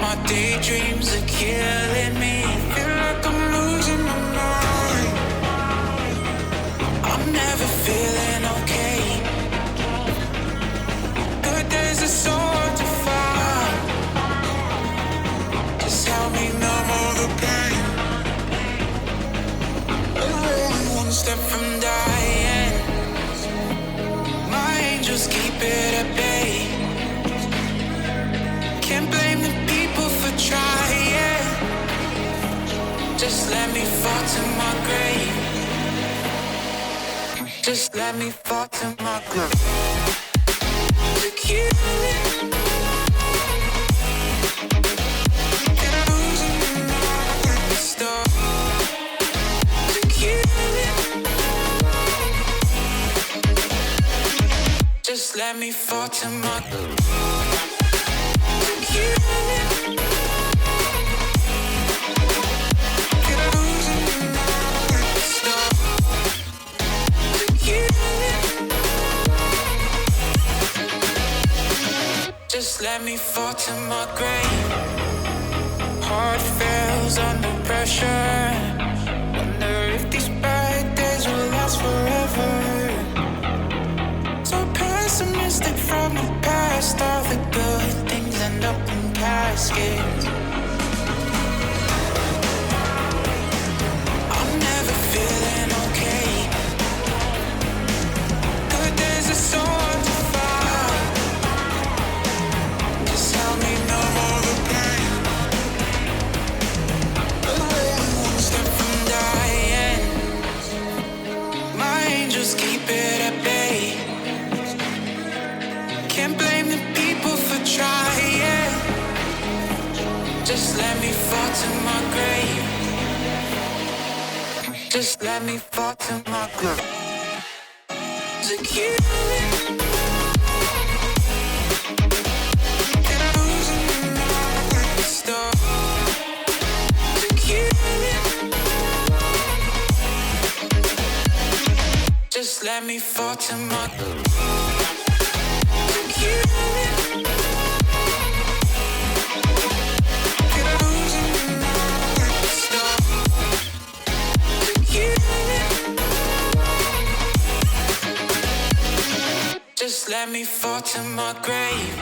my daydreams are killing me. Feel like I'm losing my mind. I'm never feeling okay. Good days are so hard to find. Just help me numb all the pain. I'm only one step from dying. My angels keep it at bay. Can't blame the people for trying. Just let me fall to my grave. Just let me fall to my grave. To kill it. Get losing my stuff. To kill it. Just let me fall to my grave. Just let me fall to my grave. Heart fails under pressure. Wonder if these bad days will last forever. So pessimistic from the past. All the good things end up in caskets. I'm never feeling okay. Good days are so hard to find. Just help me numb all the pain. Only one step from dying. My angels keep it at bay. Can't blame the people for trying. Just let me fall to my grave. Just let me fall to my grave. To kill it. Get losing my stuff. To kill it. Just let me fall to my grave. To kill it. Get losing my stuff. To kill it. Just let me fall to my grave.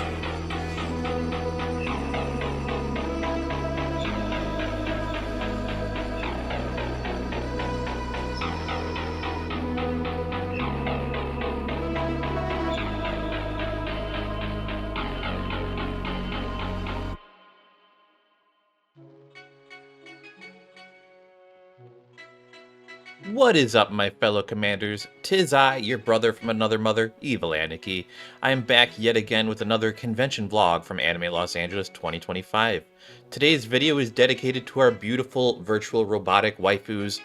What is up, my fellow commanders? 'Tis I, your brother from another mother, Evil Aniki. I am back yet again with another convention vlog from Anime Los Angeles 2025. Today's video is dedicated to our beautiful virtual robotic waifus.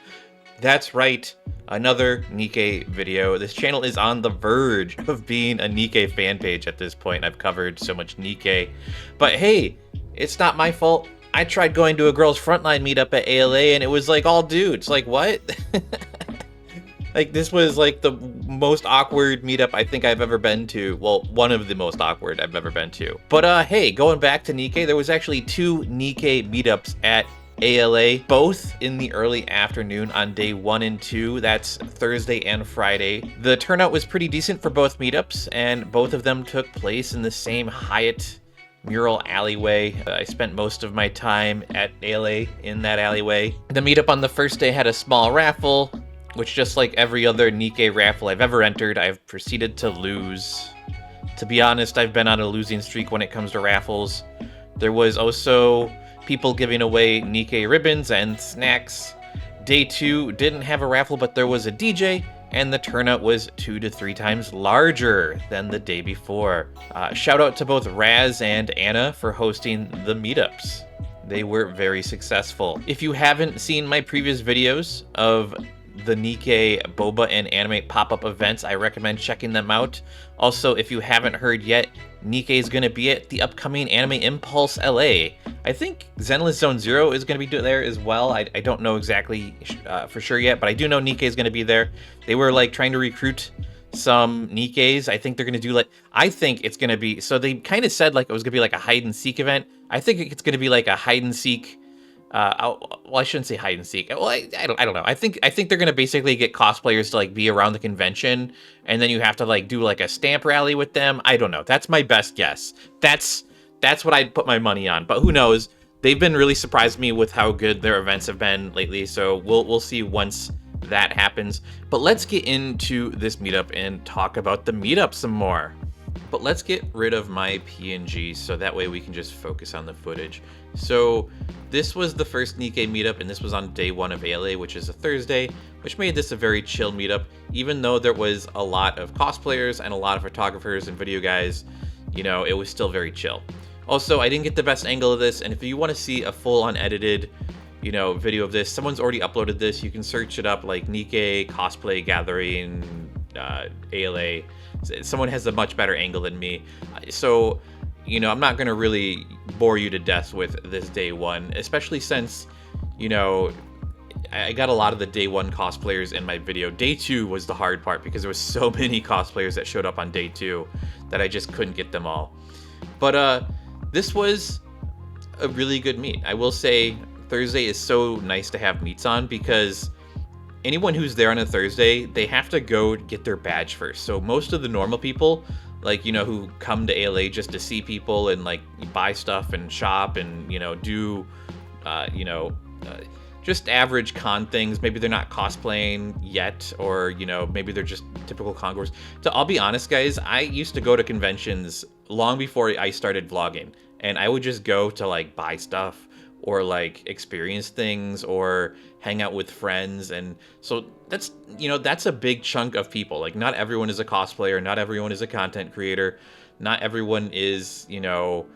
That's right, another Nikke video. This channel is on the verge of being a Nikke fan page at this point. I've covered so much Nikke. But hey, it's not my fault. I tried going to a girls' frontline meetup at ALA and it was like all dudes. Like, what? Like, this was like the most awkward meetup I think I've ever been to. Well, one of the most awkward I've ever been to. But hey, going back to Nikke, there was actually 2 Nikke meetups at ALA, both in the early afternoon on day 1 and 2. That's Thursday and Friday. The turnout was pretty decent for both meetups, and both of them took place in the same Hyatt mural alleyway. I spent most of my time at ALA in that alleyway. The meetup on the first day had a small raffle, which, just like every other Nikke raffle I've ever entered, I've proceeded to lose. To be honest, I've been on a losing streak when it comes to raffles. There was also people giving away Nikke ribbons and snacks. Day 2 didn't have a raffle, but there was a DJ, and the turnout was 2 to 3 times larger than the day before. Shout out to both Raz and Anna for hosting the meetups. They were very successful. If you haven't seen my previous videos of the Nikke boba and anime pop-up events, I recommend checking them out. Also, if you haven't heard yet, Nikke is going to be at the upcoming Anime Impulse LA. I think Zenless Zone Zero is going to be there as well. I don't know exactly for sure yet, but I do know Nikke is going to be there. They were like trying to recruit some Nikkes. I think they're going to do I think it's going to be, so they kind of said like it was going to be like a hide and seek event. I think it's going to be like a hide and seek. Well, I shouldn't say hide and seek. Well, I don't know. I think they're going to basically get cosplayers to like be around the convention, and then you have to like do like a stamp rally with them. I don't know. That's my best guess. That's what I'd put my money on. But who knows? They've been really surprised me with how good their events have been lately. So we'll see once that happens. But let's get into this meetup and talk about the meetup some more. But let's get rid of my PNG so that way we can just focus on the footage. So this was the first Nikke meetup, and this was on day 1 of ALA, which is a Thursday, which made this a very chill meetup. Even though there was a lot of cosplayers and a lot of photographers and video guys, you know, it was still very chill. Also, I didn't get the best angle of this, and if you want to see a full unedited, you know, video of this, someone's already uploaded this. You can search it up like Nikke Cosplay Gathering ALA. Someone has a much better angle than me. So, you know, I'm not going to really bore you to death with this day 1, especially since, you know, I got a lot of the day 1 cosplayers in my video. Day 2 was the hard part because there was so many cosplayers that showed up on day 2 that I just couldn't get them all. But this was a really good meet. I will say Thursday is so nice to have meets on because anyone who's there on a Thursday, they have to go get their badge first. So most of the normal people, like, you know, who come to ALA just to see people and like buy stuff and shop and, you know, do, just average con things. Maybe they're not cosplaying yet, or, you know, maybe they're just typical congoers. So I'll be honest, guys, I used to go to conventions long before I started vlogging, and I would just go to like buy stuff or like experience things or hang out with friends. And so that's, you know, that's a big chunk of people. Like, not everyone is a cosplayer, not everyone is a content creator, not everyone is, you know,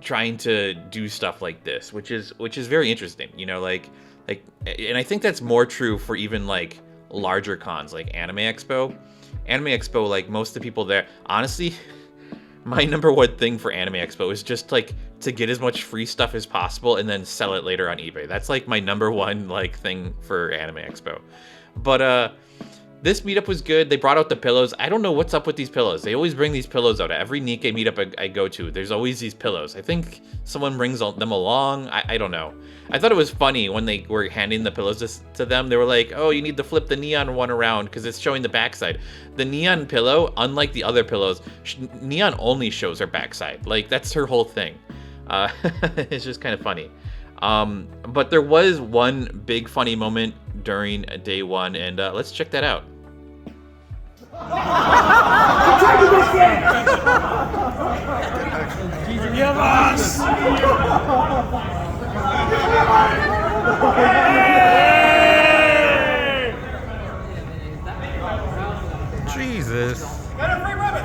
trying to do stuff like this, which is very interesting, you know, like, and I think that's more true for even like larger cons like Anime Expo, like most of the people there, honestly, my number 1 thing for Anime Expo is just like to get as much free stuff as possible and then sell it later on eBay. That's like my number 1 like thing for Anime Expo. But this meetup was good. They brought out the pillows. I don't know what's up with these pillows. They always bring these pillows out. At every Nikke meetup I go to, there's always these pillows. I think someone brings them along. I don't know. I thought it was funny when they were handing the pillows to them. They were like, oh, you need to flip the neon one around because it's showing the backside. The neon pillow, unlike the other pillows, neon only shows her backside. Like, that's her whole thing. It's just kind of funny. But there was one big funny moment during day 1, and let's check that out. Jesus. Got a free ribbon.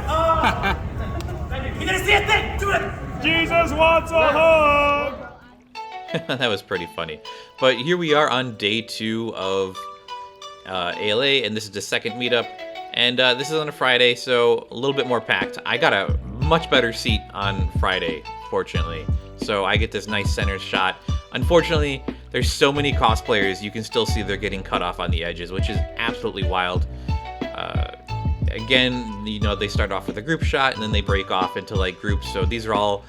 You didn't see a thing. Do it. Jesus wants a hug. That was pretty funny. But here we are on day 2 of ALA, and this is the second meetup. And this is on a Friday, so a little bit more packed. I got a much better seat on Friday, fortunately. So I get this nice center shot. Unfortunately, there's so many cosplayers, you can still see they're getting cut off on the edges, which is absolutely wild. Again, you know, they start off with a group shot, and then they break off into like groups. So these are all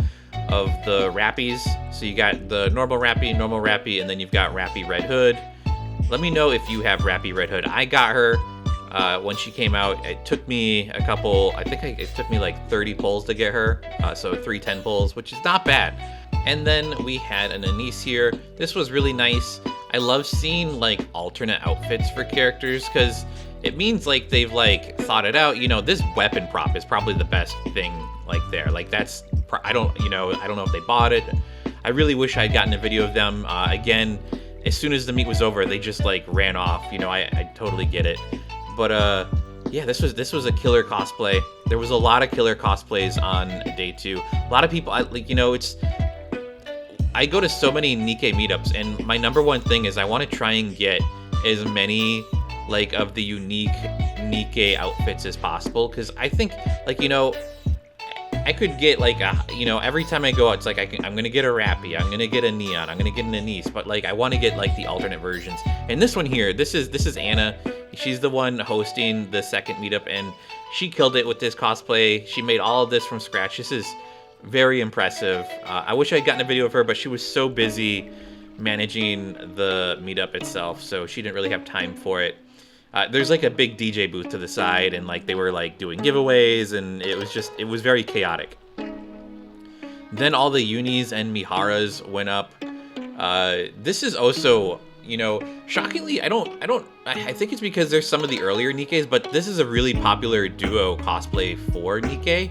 of the Rappies. So you got the normal Rappy, and then you've got Rappy Red Hood. Let me know if you have Rappy Red Hood. I got her when she came out. It took me a couple, it took me like 30 pulls to get her. So 310 pulls, which is not bad. And then we had an Anise here. This was really nice. I love seeing like alternate outfits for characters because it means like they've like thought it out. You know, this weapon prop is probably the best thing like there. Like that's, I don't know if they bought it. I really wish I'd gotten a video of them. Again, as soon as the meet was over, they just like ran off. You know, I totally get it. But yeah, this was a killer cosplay. There was a lot of killer cosplays on day 2. A lot of people, I go to so many Nikke meetups, and my number 1 thing is I want to try and get as many like of the unique Nikke outfits as possible, because I think like, you know, I could get like a, you know, every time I go out, it's like I'm gonna get a Rappy, I'm gonna get a Neon, I'm gonna get an Anise, but like I want to get like the alternate versions. And this one here, this is Anna. She's the one hosting the second meetup, and she killed it with this cosplay. She made all of this from scratch. This is very impressive. I wish I had gotten a video of her, but she was so busy managing the meetup itself, so she didn't really have time for it. There's like a big DJ booth to the side, and like they were like doing giveaways, and it was very chaotic. Then all the Unis and Miharas went up. This is also, you know, shockingly, I think it's because there's some of the earlier Nikkes, but this is a really popular duo cosplay for Nikke,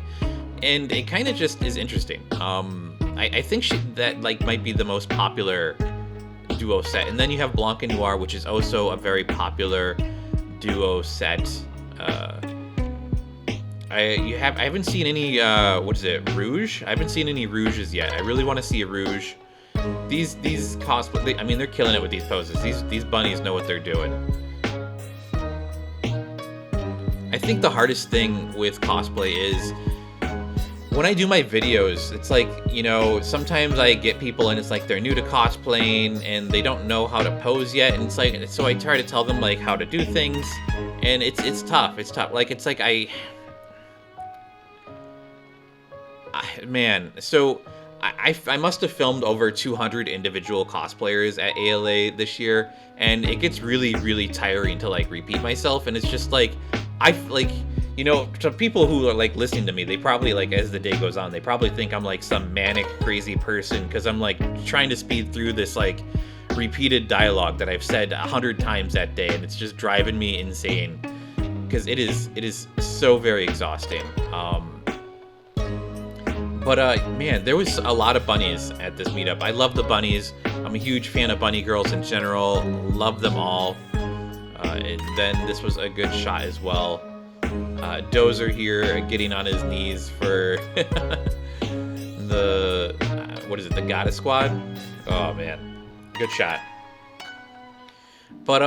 and it kind of just is interesting. I think that like might be the most popular duo set, and then you have Blanc and Noir, which is also a very popular duo set. I haven't seen any Rouge? I haven't seen any Rouges yet. I really want to see a Rouge. These cosplay, I mean, they're killing it with these poses. These bunnies know what they're doing. I think the hardest thing with cosplay is when I do my videos, it's like, you know, sometimes I get people and it's like they're new to cosplaying and they don't know how to pose yet, and it's like, so I try to tell them like how to do things, and it's tough. It's tough. Like, it's like man, so I must have filmed over 200 individual cosplayers at ALA this year, and it gets really, really tiring to like repeat myself, and it's just like, you know, to people who are like listening to me, they probably like, as the day goes on, they probably think I'm like some manic crazy person because I'm like trying to speed through this like repeated dialogue that I've said 100 times that day, and it's just driving me insane because it is so very exhausting. But man, there was a lot of bunnies at this meetup. I love the bunnies. I'm a huge fan of bunny girls in general. Love them all. And then this was a good shot as well. Dozer here getting on his knees for the the Goddess Squad. Oh man, good shot. But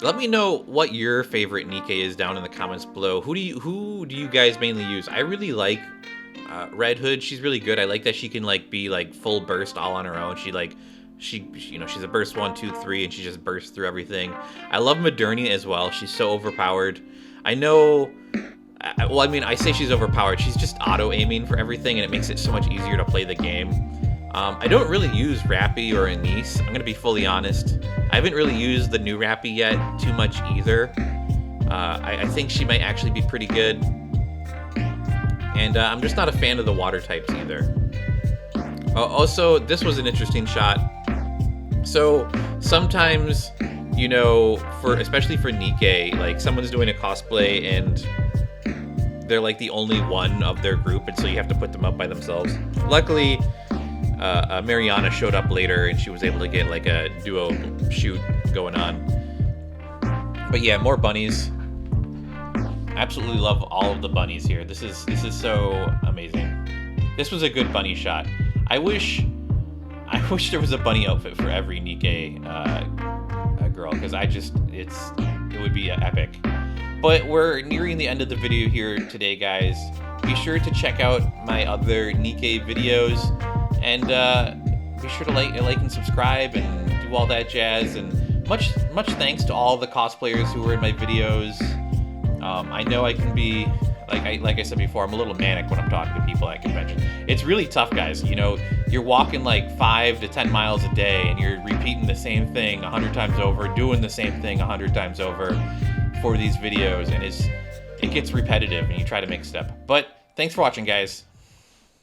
let me know what your favorite Nikke is down in the comments below. Who do you guys mainly use? I really like Red Hood. She's really good. I like that she can like be like full burst all on her own. She's a burst 1, 2, 3, and she just bursts through everything. I love Moderni as well. She's so overpowered. I know, well, I mean, I say she's overpowered. She's just auto-aiming for everything, and it makes it so much easier to play the game. I don't really use Rappy or Anise. I'm going to be fully honest. I haven't really used the new Rappy yet too much either. I think she might actually be pretty good. And I'm just not a fan of the water types either. Also, this was an interesting shot. So sometimes, you know, especially for Nikke, like someone's doing a cosplay and they're like the only one of their group, and so you have to put them up by themselves. Luckily, Mariana showed up later and she was able to get like a duo shoot going on. But yeah, more bunnies. Absolutely love all of the bunnies here. This is so amazing. This was a good bunny shot. I wish there was a bunny outfit for every Nikke girl, because it would be epic. But we're nearing the end of the video here today, guys. Be sure to check out my other Nikke videos, and be sure to like and subscribe and do all that jazz. And much thanks to all the cosplayers who were in my videos. I know I can be, like I said before, I'm a little manic when I'm talking to people at convention. It's really tough, guys. You know, you're walking like 5 to 10 miles a day, and you're repeating the same thing 100 times over, doing the same thing 100 times over for these videos, and it gets repetitive, and you try to mix it up. But thanks for watching, guys.